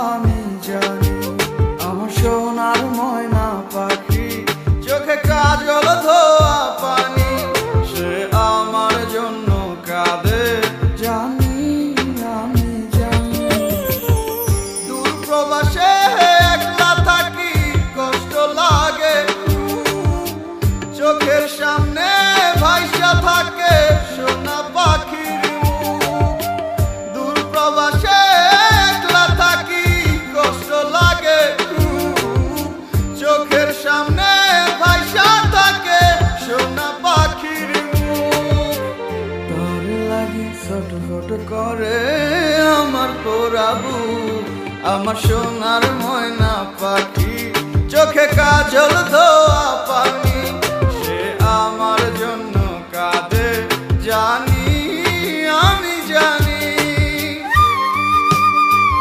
আমি জানি আমার সোনার ময়না পাখি চোখে কাজল ধোয়া পানি সে আমার জন্য কাঁদে জানি আমি জানি দূর প্রবাসে একলা থাকি কষ্ট লাগে চোখের সামনে ভাইসা থাকে সোনা পাখির মুখ দূর প্রবাসে একলা থাকি কষ্ট লাগে চোখের সামনে ভাইসা থাকে সোনা পাখির মুখ তোর লাগি ছটফট করে আমার পোড়াবু আমার সোনার ময়না পাখি চোখে কাজল ধোয়া